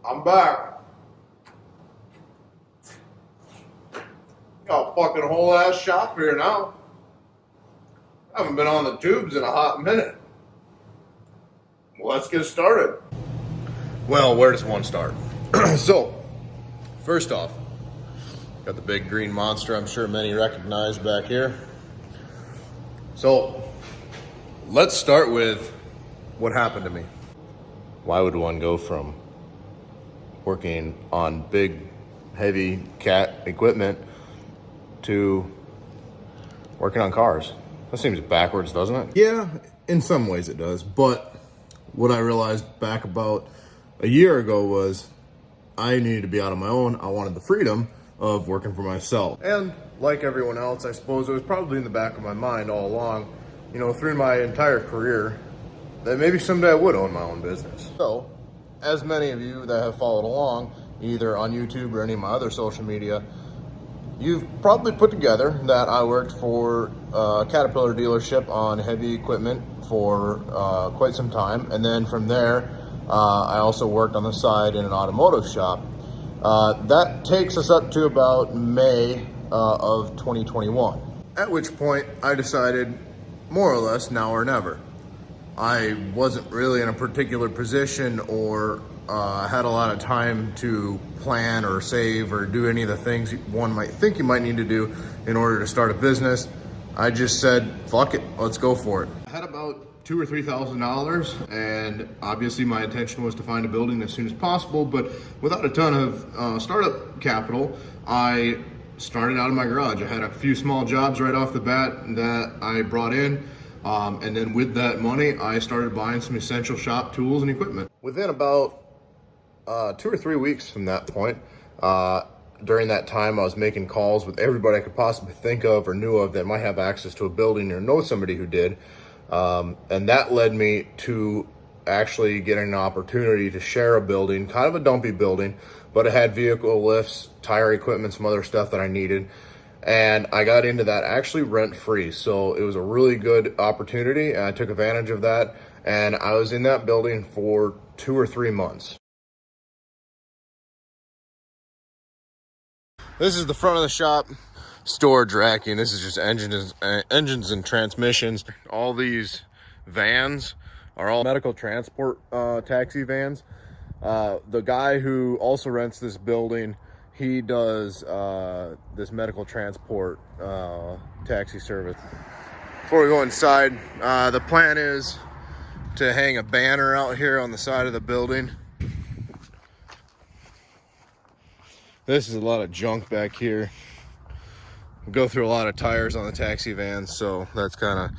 I'm back. Got a fucking whole ass shop here now. I haven't been on the tubes in a hot minute. Well, let's get started. Well, where does one start? So, first off, got the big green monster I'm sure many recognize back here. So, let's start with what happened to me. Why would one go from working on big, heavy cat equipment to working on cars? That seems backwards, doesn't it? Yeah, in some ways it does. But what I realized back about a year ago was I needed to be out on my own. I wanted the freedom of working for myself. And like everyone else, I suppose it was probably in the back of my mind all along, you know, through my entire career, that maybe someday I would own my own business. So, as many of you that have followed along, either on YouTube or any of my other social media, you've probably put together that I worked for a Caterpillar dealership on heavy equipment for quite some time. And then from there, I also worked on the side in an automotive shop. That takes us up to about May of 2021. At which point I decided, more or less, now or never. I wasn't really in a particular position or had a lot of time to plan or save or do any of the things one might think you might need to do in order to start a business. I just said, fuck it, let's go for it. I had about $2,000 or $3,000, and obviously my intention was to find a building as soon as possible, but without a ton of startup capital, I started out of my garage. I had a few small jobs right off the bat that I brought in. And then with that money, I started buying some essential shop tools and equipment. Within about 2 or 3 weeks from that point, during that time, I was making calls with everybody I could possibly think of or knew of that might have access to a building or know somebody who did. And that led me to actually getting an opportunity to share a building, kind of a dumpy building, but it had vehicle lifts, tire equipment, some other stuff that I needed. And I got into that actually rent-free. So it was a really good opportunity, and I took advantage of that. And I was in that building for 2 or 3 months. This is the front of the shop, storage racking. This is just engines and transmissions. All these vans are all medical transport taxi vans. The guy who also rents this building, he does this medical transport taxi service. Before we go inside, the plan is to hang a banner out here on the side of the building. This is a lot of junk back here. We go through a lot of tires on the taxi vans, so that's kind of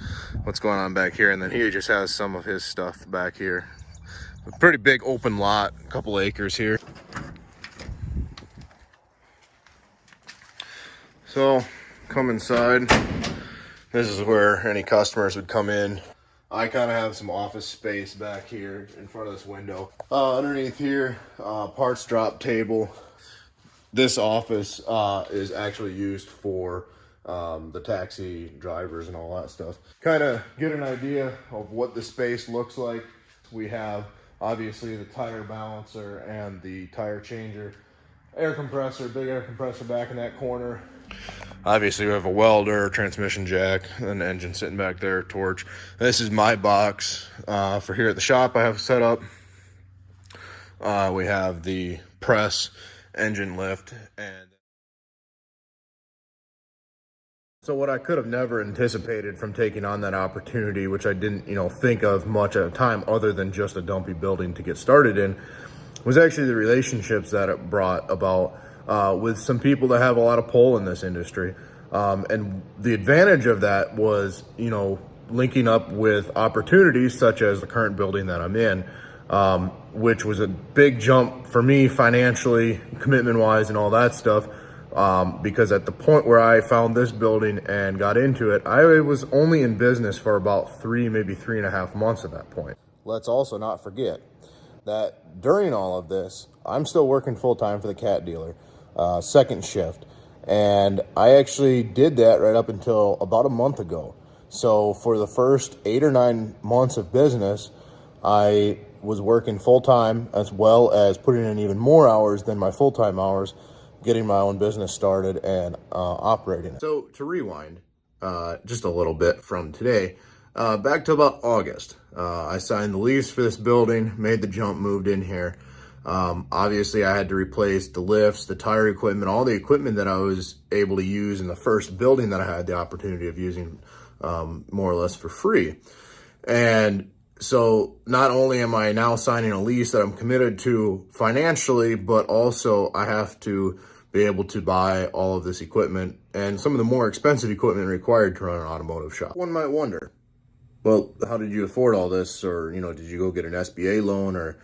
what's going on back here. And then he just has some of his stuff back here. A pretty big open lot, a couple acres here. So, come inside. This is where any customers would come in. I kind of have some office space back here in front of this window. Underneath here, parts drop table. This office is actually used for the taxi drivers and all that stuff. Kind of get an idea of what the space looks like. We have obviously the tire balancer and the tire changer. Air compressor, big air compressor back in that corner. Obviously we have a welder, transmission jack, an engine sitting back there, torch. This is my box for here at the shop I have set up. We have the press, engine lift, and so what I could have never anticipated from taking on that opportunity, which I didn't, think of much at a time other than just a dumpy building to get started in, was actually the relationships that it brought about with some people that have a lot of pull in this industry. And the advantage of that was, linking up with opportunities such as the current building that I'm in, which was a big jump for me financially, commitment-wise, and all that stuff. Because at the point where I found this building and got into it, I was only in business for about 3, maybe 3.5 months at that point. Let's also not forget that during all of this, I'm still working full-time for the cat dealer, second shift. And I actually did that right up until about a month ago. So for the first 8 or 9 months of business, I was working full-time as well as putting in even more hours than my full-time hours, getting my own business started and operating it. So to rewind just a little bit from today, back to about August, I signed the lease for this building, made the jump, moved in here. Obviously I had to replace the lifts, the tire equipment, all the equipment that I was able to use in the first building that I had the opportunity of using more or less for free. And so not only am I now signing a lease that I'm committed to financially, but also I have to be able to buy all of this equipment and some of the more expensive equipment required to run an automotive shop. One might wonder, well, how did you afford all this? Or, did you go get an SBA loan, or,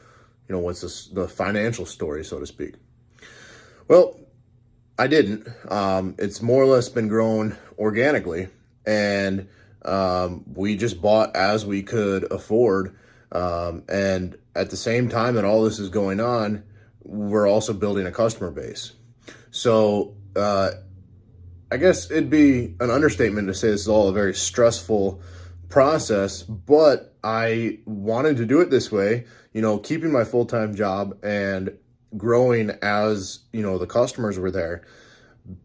what's the financial story, so to speak? Well, I didn't. It's more or less been grown organically, and we just bought as we could afford. And at the same time that all this is going on, we're also building a customer base. So I guess it'd be an understatement to say this is all a very stressful process, but I wanted to do it this way, keeping my full-time job and growing as, the customers were there,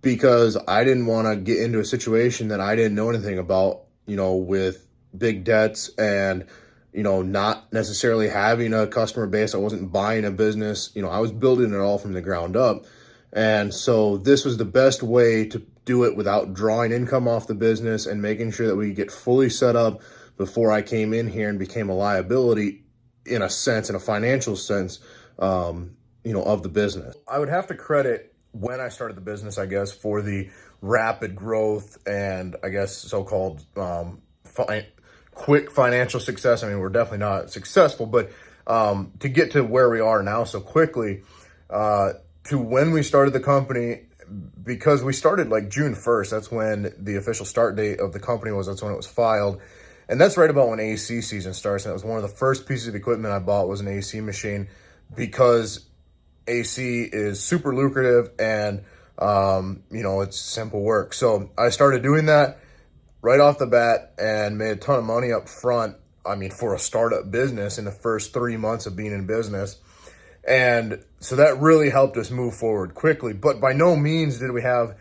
because I didn't want to get into a situation that I didn't know anything about, with big debts and, not necessarily having a customer base. I wasn't buying a business, I was building it all from the ground up. And so this was the best way to do it without drawing income off the business and making sure that we get fully set up before I came in here and became a liability in a sense, in a financial sense, of the business. I would have to credit when I started the business, I guess, for the rapid growth and I guess so-called quick financial success. I mean, we're definitely not successful, but to get to where we are now so quickly, to when we started the company, because we started like June 1st, that's when the official start date of the company was, that's when it was filed. And that's right about when AC season starts. And it was one of the first pieces of equipment I bought was an AC machine, because AC is super lucrative and, it's simple work. So I started doing that right off the bat and made a ton of money up front. I mean, for a startup business in the first 3 months of being in business. And so that really helped us move forward quickly, but by no means did we have,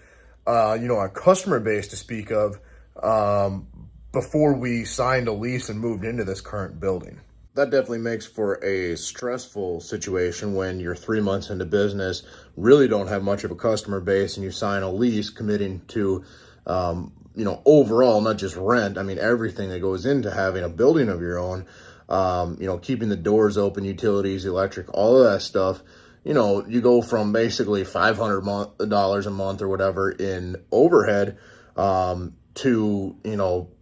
a customer base to speak of, before we signed a lease and moved into this current building. That definitely makes for a stressful situation when you're 3 months into business, really don't have much of a customer base, and you sign a lease committing to, overall, not just rent, I mean, everything that goes into having a building of your own. Keeping the doors open, utilities, electric, all of that stuff. You go from basically $500 a month or whatever in overhead, to,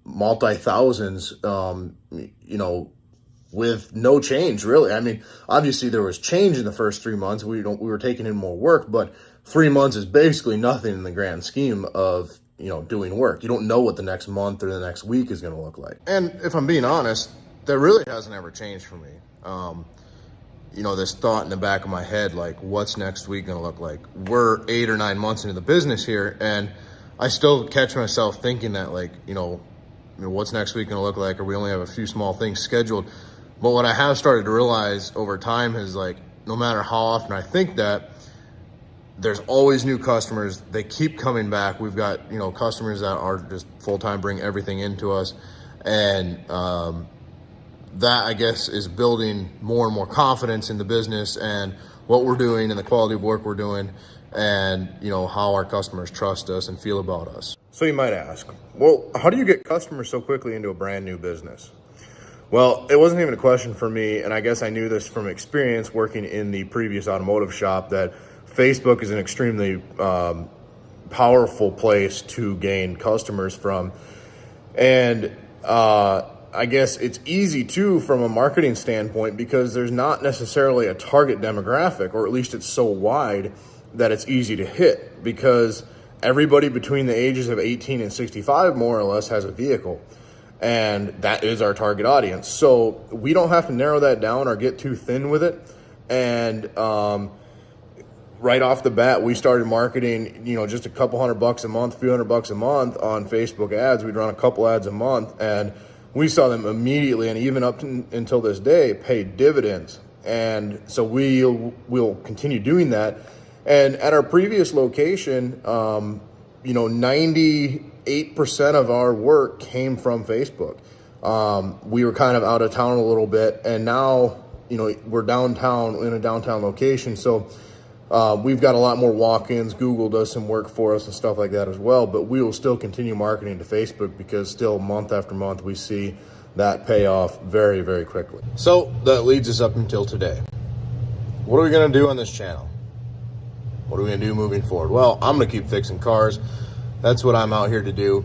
multi-thousands, with no change really. I mean, obviously there was change in the first 3 months. We were taking in more work, but 3 months is basically nothing in the grand scheme of, doing work. You don't know what the next month or the next week is going to look like. And if I'm being honest, that really hasn't ever changed for me. This thought in the back of my head, like, what's next week gonna look like? We're 8 or 9 months into the business here, and I still catch myself thinking that, like, what's next week gonna look like? Or we only have a few small things scheduled. But what I have started to realize over time is, like, no matter how often I think that, there's always new customers. They keep coming back. We've got, customers that are just full-time, bring everything into us. And, that, I guess, is building more and more confidence in the business and what we're doing and the quality of work we're doing, and, how our customers trust us and feel about us. So you might ask, well, how do you get customers so quickly into a brand new business? Well, it wasn't even a question for me, and I guess I knew this from experience working in the previous automotive shop, that Facebook is an extremely powerful place to gain customers from. And I guess it's easy too from a marketing standpoint, because there's not necessarily a target demographic, or at least it's so wide that it's easy to hit, because everybody between the ages of 18 and 65 more or less has a vehicle, and that is our target audience. So we don't have to narrow that down or get too thin with it. And right off the bat, we started marketing, just a couple $100 a month, few $100 a month on Facebook ads. We'd run a couple ads a month, and we saw them immediately, and even up until this day, pay dividends. And so we'll continue doing that. And at our previous location, 98% of our work came from Facebook. We were kind of out of town a little bit, and now, we're downtown, in a downtown location. So we've got a lot more walk-ins. Google does some work for us and stuff like that as well, but we will still continue marketing to Facebook because still month after month, we see that pay off very, very quickly. So that leads us up until today. What are we going to do on this channel? What are we going to do moving forward? Well, I'm going to keep fixing cars. That's what I'm out here to do.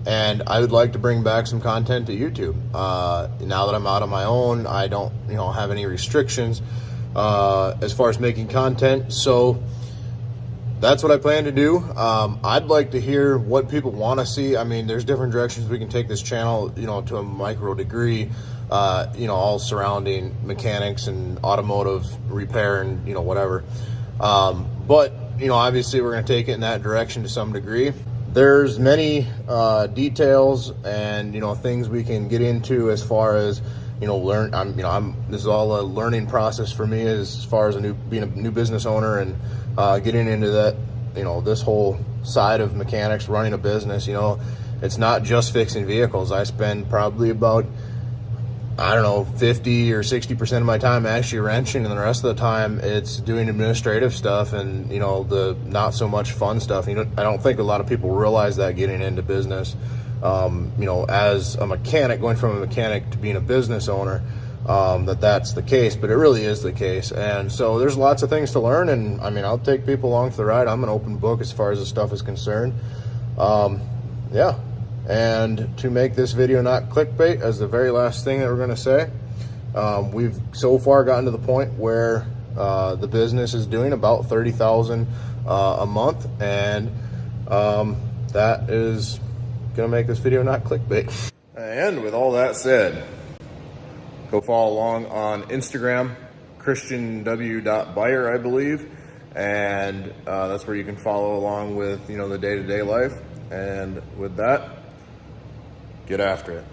And I would like to bring back some content to YouTube. Now that I'm out on my own, I don't, have any restrictions as far as making content. So that's what I plan to do. I'd like to hear what people want to see. I mean, there's different directions we can take this channel, to a micro degree, all surrounding mechanics and automotive repair and, whatever. But, obviously we're going to take it in that direction to some degree. There's many details and, things we can get into as far as, this is all a learning process for me as far as being a new business owner and getting into that, this whole side of mechanics, running a business. It's not just fixing vehicles. I spend probably about, 50 or 60% of my time actually wrenching, and the rest of the time it's doing administrative stuff and, the not so much fun stuff. I don't think a lot of people realize that getting into business, as a mechanic, going from a mechanic to being a business owner, that's the case, but it really is the case. And so there's lots of things to learn, and I'll take people along for the ride. I'm an open book as far as this stuff is concerned. Yeah. And to make this video not clickbait, as the very last thing that we're going to say, we've so far gotten to the point where the business is doing about $30,000 a month, and that is going to make this video not clickbait. And with all that said, go follow along on Instagram, christianw.buyer, I believe, and that's where you can follow along with the day-to-day life. And with that, get after it.